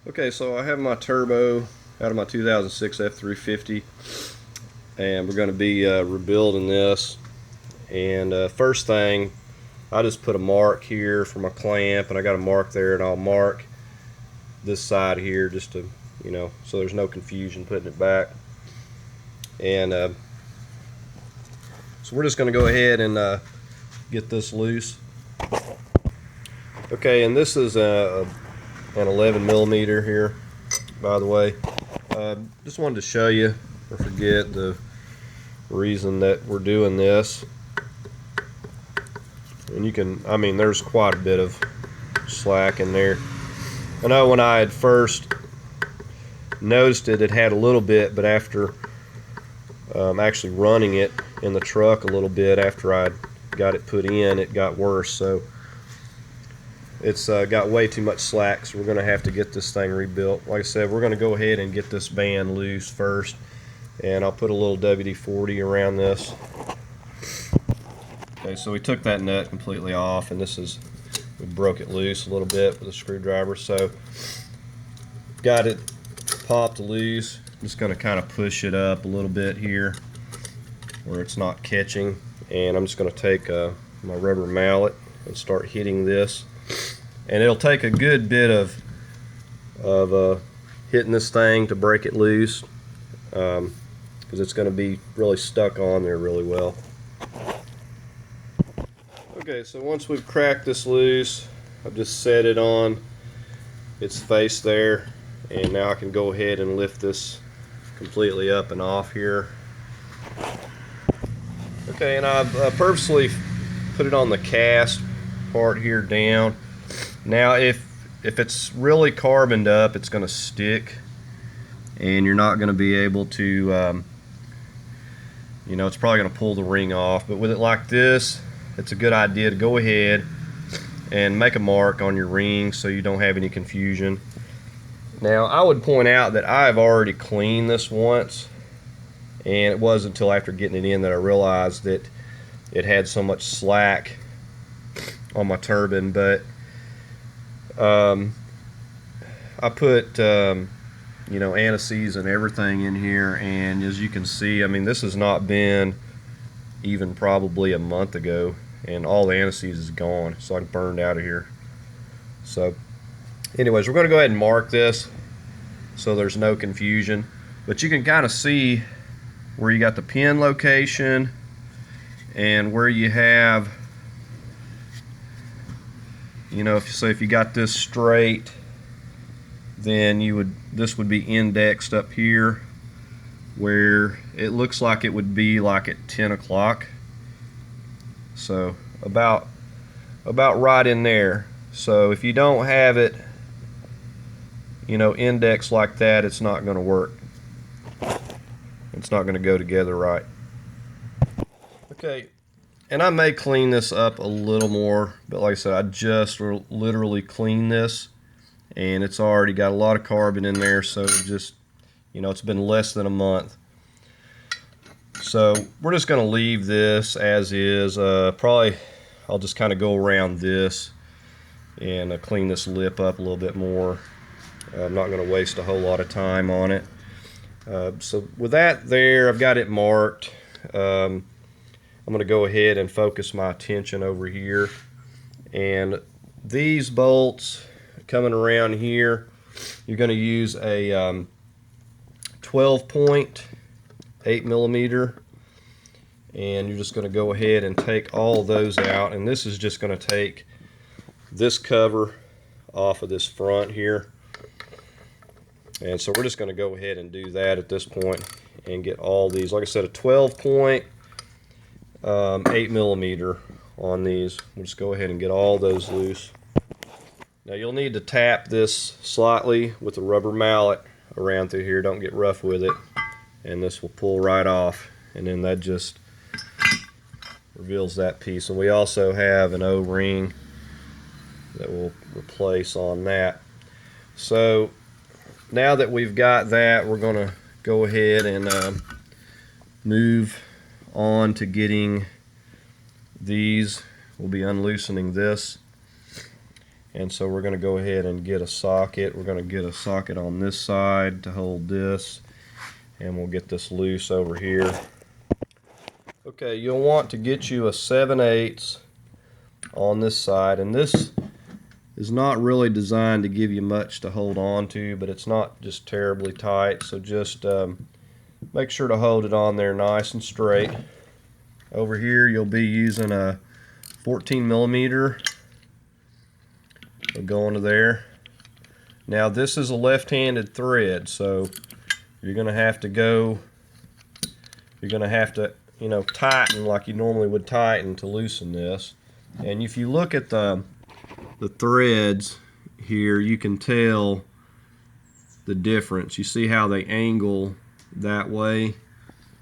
Okay, so I have my turbo out of my 2006 F350, and we're going to be rebuilding this. And first thing, I just put a mark here for my clamp, and I got a mark there, and I'll mark this side here just to, so there's no confusion putting it back. And so we're just going to go ahead and get this loose. Okay, and this is an 11 millimeter here, by the way. Just wanted to show you, or forget the reason that we're doing this. And you can, there's quite a bit of slack in there. I know when I had first noticed it, it had a little bit, but after actually running it in the truck a little bit after I got it put in, it got worse. So it's got way too much slack, so we're going to have to get this thing rebuilt. Like I said, we're going to go ahead and get this band loose first, and I'll put a little WD-40 around this. Okay, so we took that nut completely off, and we broke it loose a little bit with a screwdriver. So got it popped loose. I'm just going to kind of push it up a little bit here where it's not catching, and I'm just going to take my rubber mallet and start hitting this. And it'll take a good bit of hitting this thing to break it loose, because it's going to be really stuck on there really well. Okay, so once we've cracked this loose, I've just set it on its face there, and now I can go ahead and lift this completely up and off here. Okay, and I've purposely put it on the cast part here down. Now if it's really carboned up, it's going to stick, and you're not going to be able to it's probably going to pull the ring off. But with it like this, it's a good idea to go ahead and make a mark on your ring so you don't have any confusion. Now I would point out that I've already cleaned this once, and it wasn't until after getting it in that I realized that it had so much slack on my turbine. But I put anti-seize and everything in here, and as you can see, this has not been even probably a month ago, and all the anti-seize is gone. It's like burned out of here. So anyways, we're going to go ahead and mark this so there's no confusion. But you can kind of see where you got the pin location and where you have, if you got this straight, then this would be indexed up here where it looks like it would be like at 10 o'clock. So about right in there. So if you don't have it, indexed like that, it's not going to work. It's not going to go together right. Okay, and I may clean this up a little more, but like I said, I just literally cleaned this, and it's already got a lot of carbon in there, so just, it's been less than a month. So we're just going to leave this as is. Probably I'll just kind of go around this and clean this lip up a little bit more. I'm not going to waste a whole lot of time on it. So with that there, I've got it marked. I'm going to go ahead and focus my attention over here, and these bolts coming around here, you're going to use a 12.8 millimeter, and you're just going to go ahead and take all those out, and this is just going to take this cover off of this front here. And so we're just going to go ahead and do that at this point and get all these, like I said, a 12.8 millimeter on these. We'll just go ahead and get all those loose. Now you'll need to tap this slightly with a rubber mallet around through here. Don't get rough with it, and this will pull right off, and then that just reveals that piece. And we also have an O-ring that we'll replace on that. So now that we've got that, we're going to go ahead and move on to getting these. We'll be unloosening this, And so we're going to go ahead and get a socket. We're going to get a socket on this side to hold this, and we'll get this loose over here. Okay, you'll want to get you a 7/8 on this side, and this is not really designed to give you much to hold on to, but it's not just terribly tight, so just make sure to hold it on there nice and straight. Over here you'll be using a 14mm. We'll go into there. Now this is a left-handed thread, so you're going to have to tighten like you normally would tighten to loosen this. And if you look at the threads here, you can tell the difference. You see how they angle that way.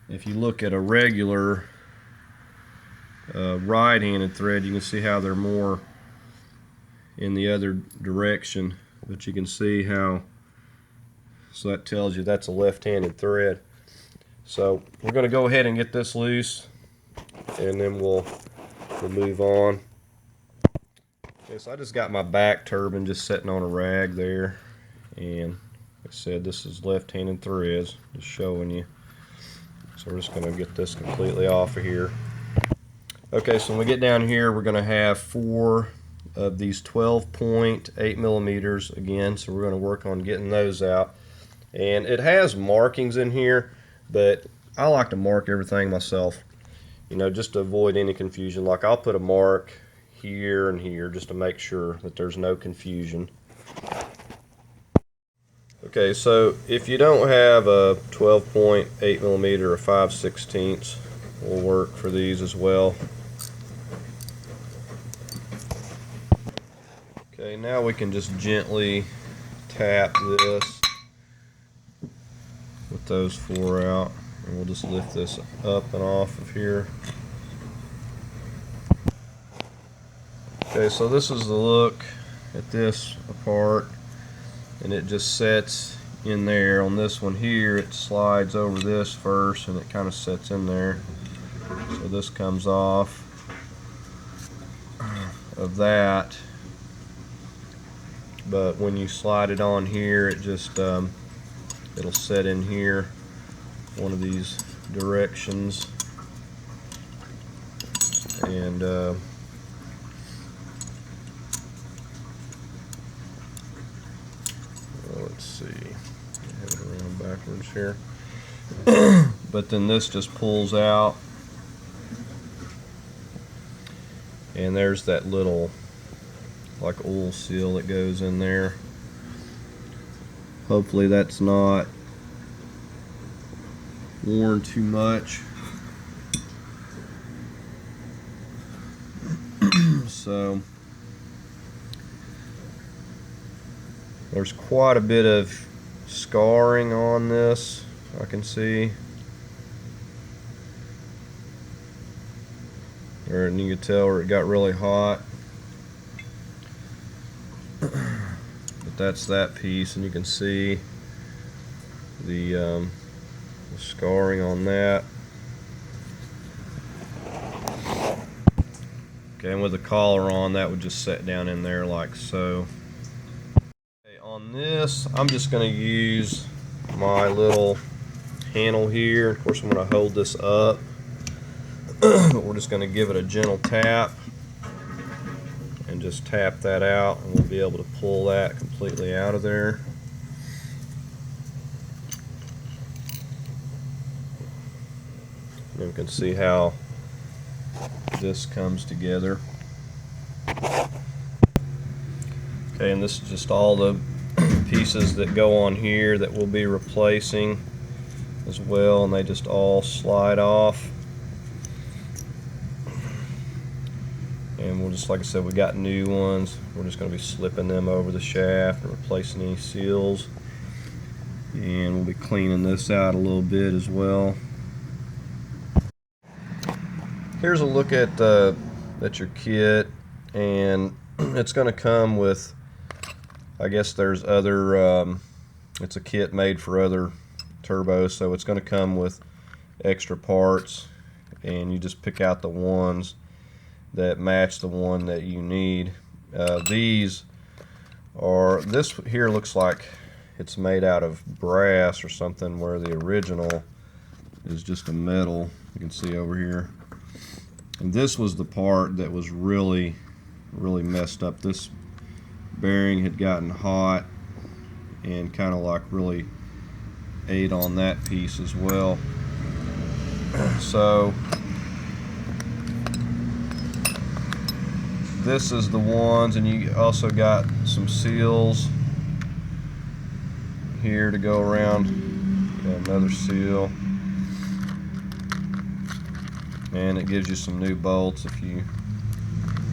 If you look at a regular right-handed thread, you can see how they're more in the other direction, but you can see how, so that tells you that's a left-handed thread. So we're going to go ahead and get this loose, and then we'll move on. Okay, so I just got my back turbine just sitting on a rag there, and like I said, this is left-handed threads, just showing you. So we're just going to get this completely off of here. Okay, so when we get down here, we're going to have 4 of these 12.8mm again, so we're going to work on getting those out. And it has markings in here, but I like to mark everything myself, you know, just to avoid any confusion. Like I'll put a mark here and here just to make sure that there's no confusion. Okay, so if you don't have a 12.8mm or 5/16 will work for these as well. Okay, now we can just gently tap this with those 4 out, and we'll just lift this up and off of here. Okay, so this is the look at this apart, and it just sets in there. On this one here, it slides over this first, and it kind of sets in there. So this comes off of that, but when you slide it on here, it just it'll set in here one of these directions, and let's see, have it around backwards here. But then this just pulls out, and there's that little like oil seal that goes in there. Hopefully that's not worn too much. So there's quite a bit of scarring on this, I can see. And you can tell where it got really hot. But that's that piece, and you can see the scarring on that. Okay, and with the collar on, that would just set down in there like so. Okay, on this, I'm just going to use my little handle here. Of course, I'm going to hold this up, but we're just going to give it a gentle tap and just tap that out, and we'll be able to pull that completely out of there. And you can see how this comes together. Okay, and this is just all the pieces that go on here that we'll be replacing as well, and they just all slide off. And we'll just, like I said, we got new ones. We're just going to be slipping them over the shaft and replacing any seals. And we'll be cleaning this out a little bit as well. Here's a look at your kit, and it's going to come with, I guess there's other, it's a kit made for other turbos, so it's going to come with extra parts, and you just pick out the ones that match the one that you need. These or this here looks like it's made out of brass or something, where the original is just a metal. You can see over here. And this was the part that was really messed up. This bearing had gotten hot and kind of like really ate on that piece as well. So this is the ones, and you also got some seals here to go around. Got another seal, and it gives you some new bolts if you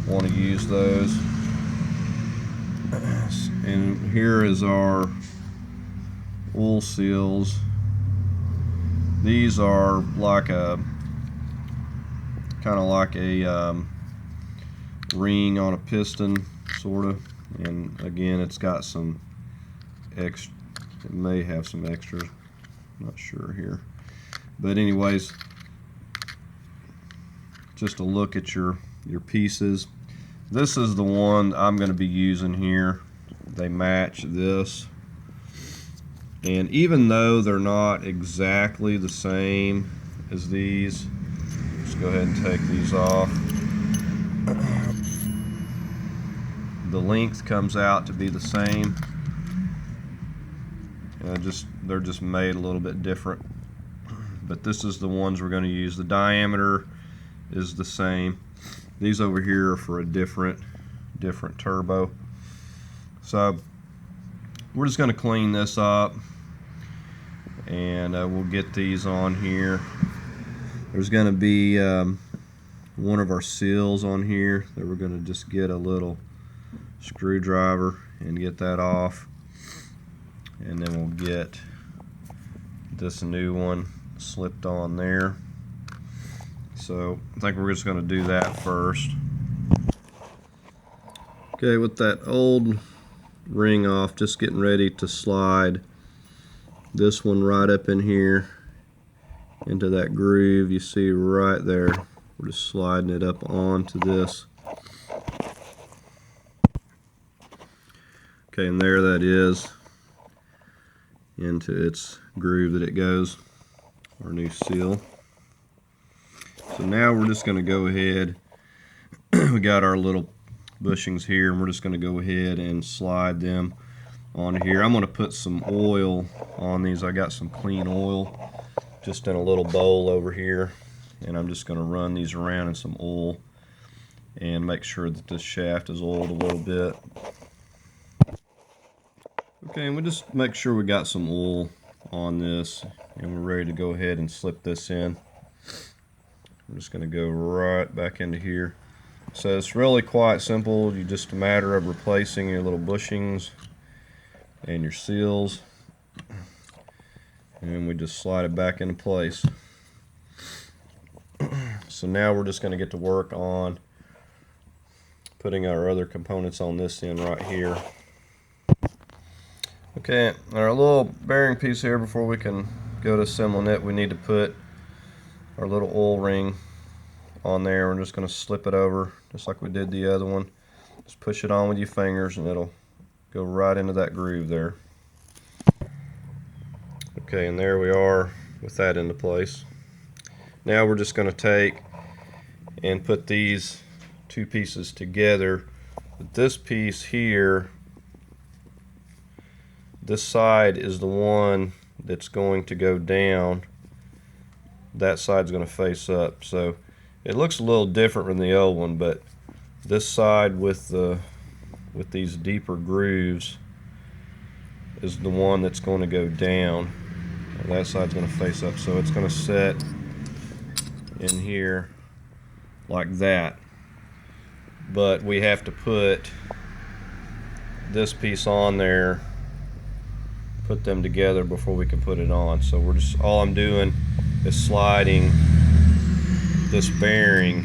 want to use those. And here is our wool seals. These are like a kind of like a ring on a piston, sort of. And again, it's got some extra. It may have some extras. Not sure here. But anyways, just a look at your pieces. This is the one I'm going to be using here. They match this. And even though they're not exactly the same as these, just go ahead and take these off. The length comes out to be the same. They're just made a little bit different. But this is the ones we're going to use. The diameter is the same. These over here are for a different turbo. So we're just going to clean this up, and we'll get these on here. There's going to be one of our seals on here that we're going to just get a little screwdriver and get that off, and then we'll get this new one slipped on there. So I think we're just going to do that first. Okay, with that old ring off, just getting ready to slide this one right up in here into that groove you see right there. We're just sliding it up onto this. Okay, and there that is, into its groove that it goes, our new seal. So now we're just going to go ahead, we got our little bushings here, and we're just going to go ahead and slide them on here. I'm going to put some oil on these. I got some clean oil just in a little bowl over here, and I'm just going to run these around in some oil and make sure that this shaft is oiled a little bit. Okay, and we just make sure we got some oil on this, and we're ready to go ahead and slip this in. I'm just going to go right back into here. So it's really quite simple. You just a matter of replacing your little bushings and your seals, and we just slide it back into place. So now we're just going to get to work on putting our other components on this end right here. Okay, our little bearing piece here, before we can go to assembling it, we need to put our little oil ring on there. We're just going to slip it over just like we did the other one. Just push it on with your fingers and it'll go right into that groove there. Okay, and there we are with that into place. Now we're just going to take and put these two pieces together. But this piece here, this side is the one that's going to go down. That side's going to face up. So it looks a little different from the old one, but this side with these deeper grooves is the one that's going to go down. And that side's going to face up, so it's going to set in here like that. But we have to put this piece on there, put them together before we can put it on. So we're just, all I'm doing is sliding this bearing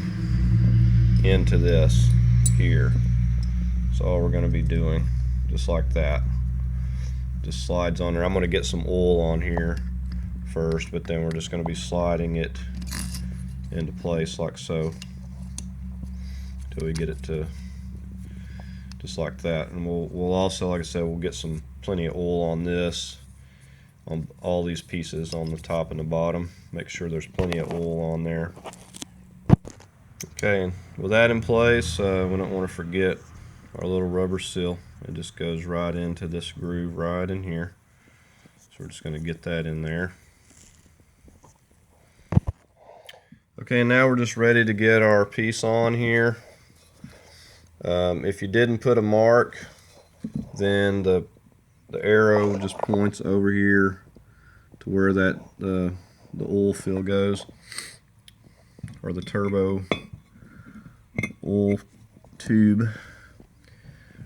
into this here. That's all we're going to be doing, just like that. Just slides on there. I'm going to get some oil on here first, but then we're just going to be sliding it into place like so until we get it to just like that. And we'll also, like I said, we'll get some plenty of oil on this, on all these pieces on the top and the bottom. Make sure there's plenty of oil on there. Okay, and with that in place, we don't want to forget our little rubber seal. It just goes right into this groove right in here. So we're just going to get that in there. Okay, now we're just ready to get our piece on here. If you didn't put a mark, then the arrow just points over here to where that the oil fill goes, or the turbo oil tube.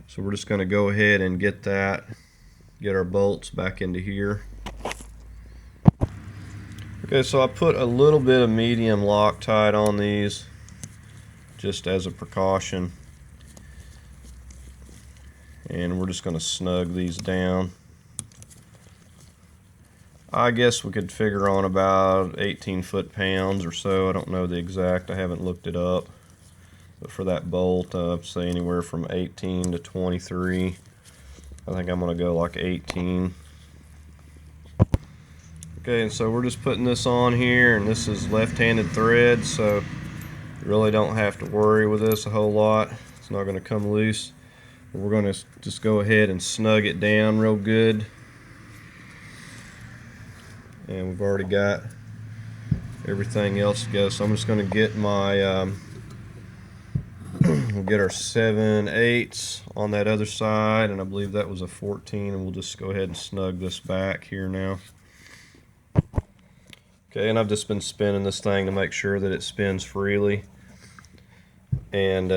So we're just going to go ahead and get our bolts back into here. Okay, so I put a little bit of medium Loctite on these just as a precaution, and we're just going to snug these down. I guess we could figure on about 18 foot-pounds or so. I don't know the exact, I haven't looked it up. But for that bolt, say anywhere from 18 to 23. I think I'm going to go like 18. Okay, and so we're just putting this on here, and this is left-handed thread, so you really don't have to worry with this a whole lot. It's not going to come loose. We're going to just go ahead and snug it down real good. And we've already got everything else to go, so I'm just going to get my we'll get our 7/8 on that other side, and I believe that was a 14, and we'll just go ahead and snug this back here now. Okay, and I've just been spinning this thing to make sure that it spins freely. And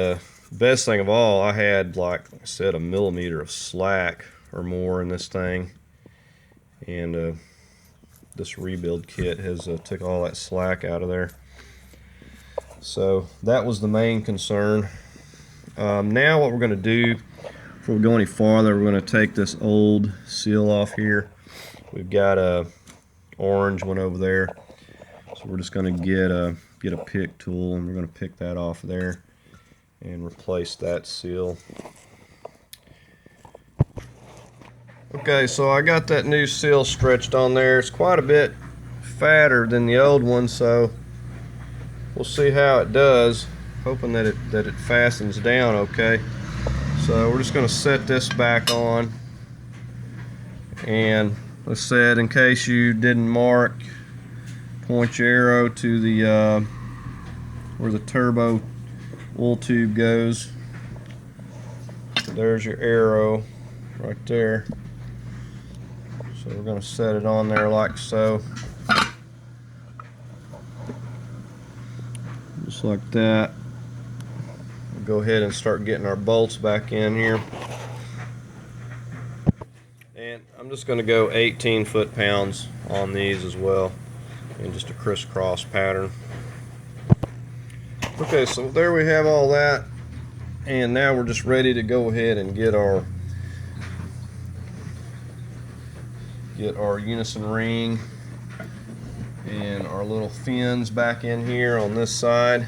best thing of all, I had, like I said, 1 millimeter of slack or more in this thing, and this rebuild kit has took all that slack out of there. So that was the main concern. Now what we're going to do, before we go any farther, we're going to take this old seal off here. We've got a orange one over there, so we're just going to get a pick tool, and we're going to pick that off there and replace that seal. Okay, so I got that new seal stretched on there. It's quite a bit fatter than the old one, so we'll see how it does, hoping that it fastens down okay. So we're just going to set this back on, and like I said, in case you didn't mark, point your arrow to the where the turbo oil tube goes. There's your arrow right there. So we're going to set it on there like so. Just like that. We'll go ahead and start getting our bolts back in here. And I'm just going to go 18 foot-pounds on these as well, in just a crisscross pattern. Okay, so there we have all that, and now we're just ready to go ahead and get our unison ring and our little fins back in here on this side.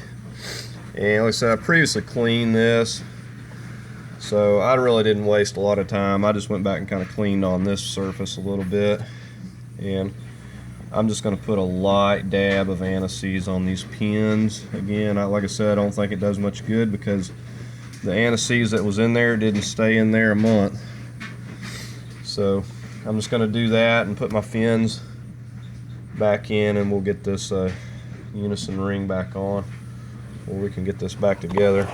And like I said, I previously cleaned this, so I really didn't waste a lot of time. I just went back and kind of cleaned on this surface a little bit, and I'm just going to put a light dab of anti-seize on these pins. Again, like I said, I don't think it does much good because the anti-seize that was in there didn't stay in there a month. So I'm just going to do that and put my fins back in, and we'll get this unison ring back on, or we can get this back together.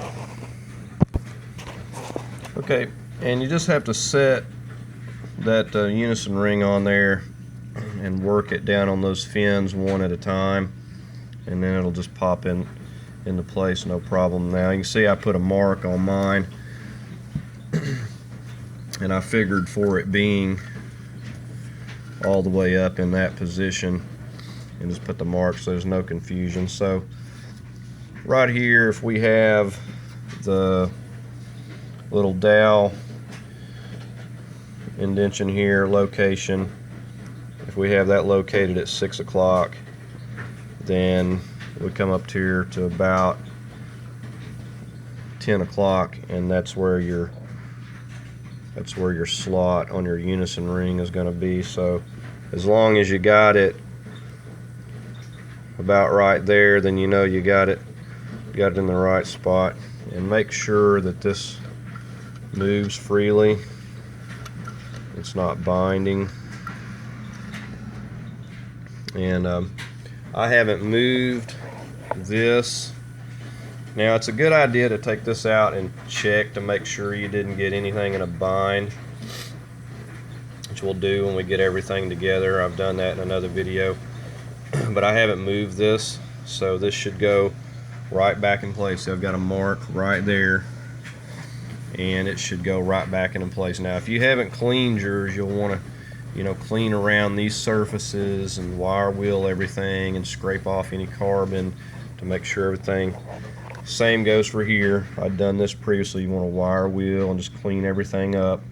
Okay, and you just have to set that unison ring on there and work it down on those fins one at a time, and then it'll just pop into place, no problem. Now you can see I put a mark on mine, and I figured for it being all the way up in that position, and just put the mark so there's no confusion. So right here, if we have the little dowel indentation here location, if we have that located at 6 o'clock, then we come up to here to about 10 o'clock, and that's where your That's where your slot on your unison ring is going to be. So as long as you got it about right there, then you know you got it in the right spot. And make sure that this moves freely. It's not binding. And I haven't moved this. Now it's a good idea to take this out and check to make sure you didn't get anything in a bind, which we'll do when we get everything together. I've done that in another video. But I haven't moved this, so this should go right back in place. So I've got a mark right there, and it should go right back into place. Now if you haven't cleaned yours, you'll want to clean around these surfaces and wire wheel everything and scrape off any carbon to make sure everything. Same goes for here. I've done this previously. You want to wire wheel and just clean everything up.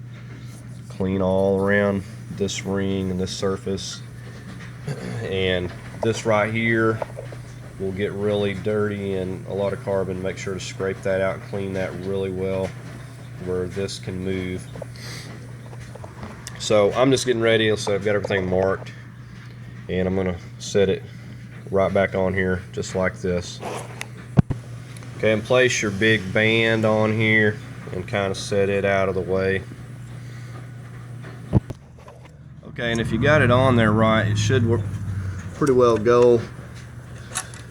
Clean all around this ring and this surface. And this right here will get really dirty and a lot of carbon. Make sure to scrape that out and clean that really well where this can move. So I'm just getting ready. So I've got everything marked, and I'm going to set it right back on here just like this. Okay, and place your big band on here and kind of set it out of the way. Okay, and if you got it on there right, it should pretty well go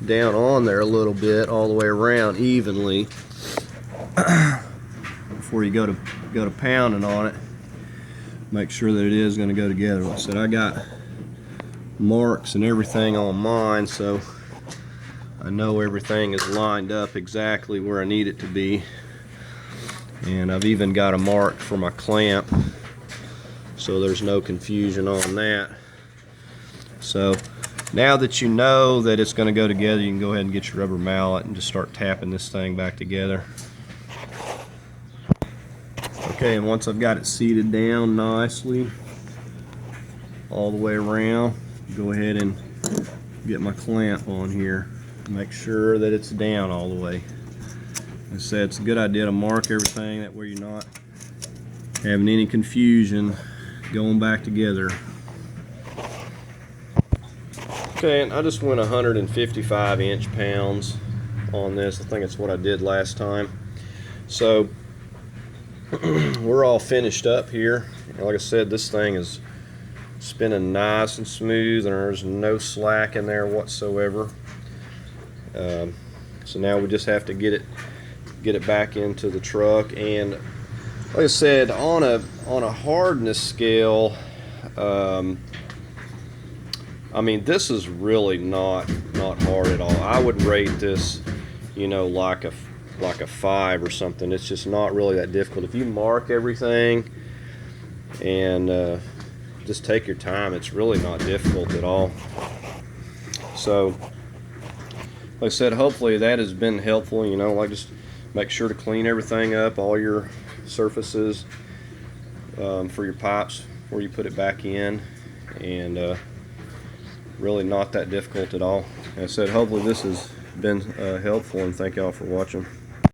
down on there a little bit all the way around evenly before you go to pounding on it. Make sure that it is going to go together. Like I said, I got marks and everything on mine, so I know everything is lined up exactly where I need it to be. And I've even got a mark for my clamp, so there's no confusion on that. So now that you know that it's going to go together, you can go ahead and get your rubber mallet and just start tapping this thing back together. Okay, and once I've got it seated down nicely all the way around, go ahead and get my clamp on here. Make sure that it's down all the way. Like I said, it's a good idea to mark everything, that way you're not having any confusion going back together. Okay, and I just went 155 inch-pounds on this. I think it's what I did last time. So we're all finished up here. Like I said, this thing is spinning nice and smooth, and there's no slack in there whatsoever. So now we just have to get it back into the truck. And like I said, on a hardness scale, I mean, this is really not hard at all. I would rate this, like a 5 or something. It's just not really that difficult. If you mark everything and just take your time, it's really not difficult at all. So like I said, hopefully that has been helpful. Just make sure to clean everything up, all your surfaces for your pipes where you put it back in, and really not that difficult at all. Like I said, hopefully this has been helpful, and thank y'all for watching.